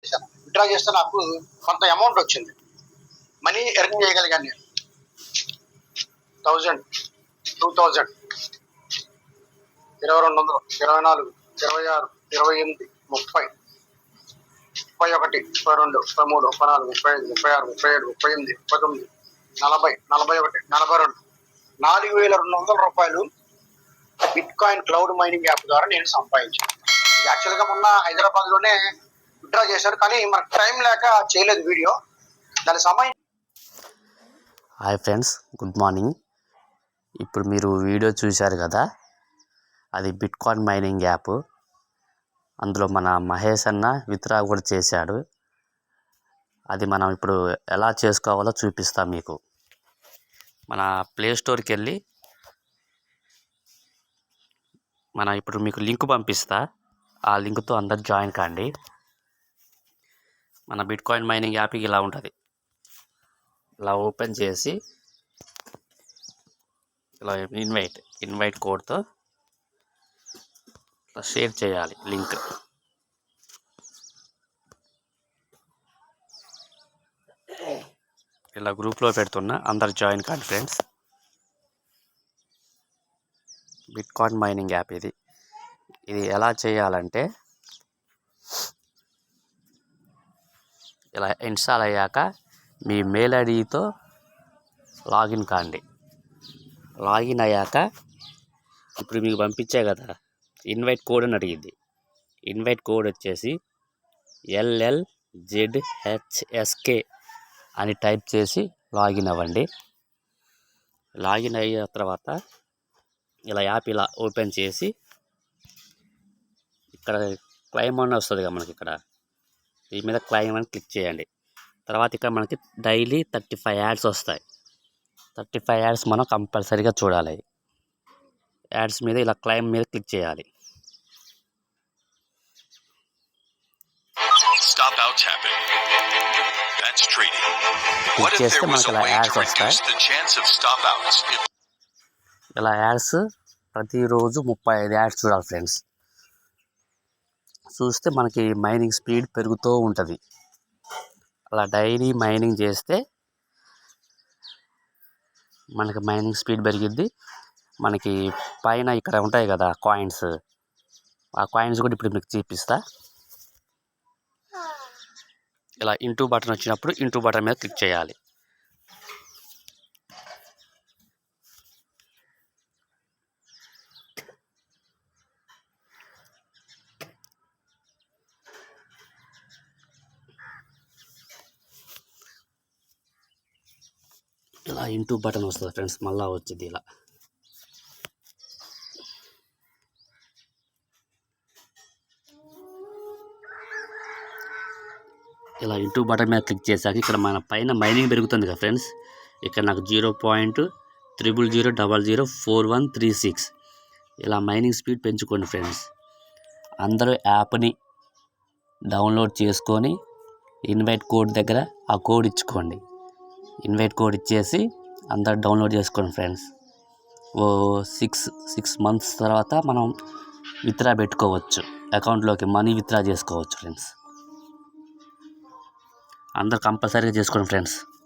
Withdraw చేస్తే నాకు కొంత అమౌంట్ వచ్చింది, మనీ ఎర్న్ చేయగలిగాను నేను. 1000, 2000, 2200, 24, 26, 28, 30, 31, 32, 33, 34, 35, 36, 37, 38, 39, 40, 41, 42, 4,200 రూపాయలు bit coin cloud mining app ద్వారా నేను సంపాదించాను. యాక్చువల్గా మొన్న హైదరాబాద్లోనే విత్డ్రా చేశారు, కానీ మనకు టైం లేక చేయలేదు వీడియో. దాని సమయం. Hi friends, good morning. ఇప్పుడు మీరు వీడియో చూశారు కదా, అది బిట్ కాయిన్ మైనింగ్ యాప్. అందులో మన మహేష్ అన్న విత్డ్రా కూడా చేశాడు. అది మనం ఇప్పుడు ఎలా చేసుకోవాలో చూపిస్తాం మీకు. మన ప్లే స్టోర్కి వెళ్ళి ఇప్పుడు మీకు లింక్ పంపిస్తా, ఆ లింక్తో అందరు జాయిన్ కాండి. మన బిట్ కాయిన్ మైనింగ్ యాప్ ఇలా ఉంటుంది. ఇలా ఓపెన్ చేసి ఇలా ఇన్వైట్ కోడ్తో ఇలా షేర్ చేయాలి లింక్. ఇలా గ్రూప్లో పెడుతున్నా, అందరు జాయిన్ కాండి friends. Bit coin mining app ఇది ఎలా చేయాలంటే, ఇలా ఇన్స్టాల్ అయ్యాక మీ మెయిల్ ఐడితో లాగిన్ కాండి. లాగిన్ అయ్యాక ఇప్పుడు మీకు పంపించే కదా ఇన్వైట్ కోడ్ అని అడిగింది. ఇన్వైట్ కోడ్ వచ్చేసి LLZHSK అని టైప్ చేసి లాగిన్ అవ్వండి. లాగిన్ అయిన తర్వాత ఇలా యాప్ ఇలా ఓపెన్ చేసి ఇక్కడ క్లైమ్ అని వస్తుంది కదా మనకి, ఇక్కడ దీని మీద క్లైమ్ అని క్లిక్ చేయండి. తర్వాత ఇక్కడ మనకి డైలీ 35 యాడ్స్ వస్తాయి. 35 యాడ్స్ మనం కంపల్సరీగా చూడాలి. యాడ్స్ మీద ఇలా క్లైమ్ మీద క్లిక్ చేయాలి. క్లిక్ చేస్తే మనకి ఇలా యాడ్స్ వస్తాయి. ఇలా యాడ్స్ ప్రతిరోజు 35 యాడ్స్ చూడాలి ఫ్రెండ్స్. చూస్తే మనకి మైనింగ్ స్పీడ్ పెరుగుతూ ఉంటుంది. అలా డైలీ మైనింగ్ చేస్తే మనకి మైనింగ్ స్పీడ్ పెరిగిద్ది. మనకి పైన ఇక్కడ ఉంటాయి కదా కాయిన్స్, ఆ కాయిన్స్ కూడా ఇప్పుడు మీకు చూపిస్తా. ఇలా ఇంటూ బటన్ వచ్చినప్పుడు ఇంటూ బటన్ మీద క్లిక్ చేయాలి. ఇలా ఇంటూ బటన్ వస్తుంది ఫ్రెండ్స్, మళ్ళీ వచ్చింది ఇలా ఇంటూ బటన్ మీద క్లిక్ చేశాక ఇక్కడ మన పైన మైనింగ్ పెరుగుతుంది కదా ఫ్రెండ్స్. ఇక్కడ నాకు 0.00004136 ఇలా మైనింగ్ స్పీడ్ పెంచుకోండి ఫ్రెండ్స్. అందరూ యాప్ని డౌన్లోడ్ చేసుకొని ఇన్వైట్ కోడ్ దగ్గర ఆ కోడ్ ఇచ్చుకోండి. ఇన్వైట్ కోడ్ ఇచ్చేసి అందరు డౌన్లోడ్ చేసుకోండి ఫ్రెండ్స్. 6 మంత్స్ తర్వాత మనం విత్డ్రా పెట్టుకోవచ్చు, అకౌంట్లోకి మనీ విత్డ్రా చేసుకోవచ్చు ఫ్రెండ్స్. అందరు కంపల్సరీగా చేసుకోండి ఫ్రెండ్స్.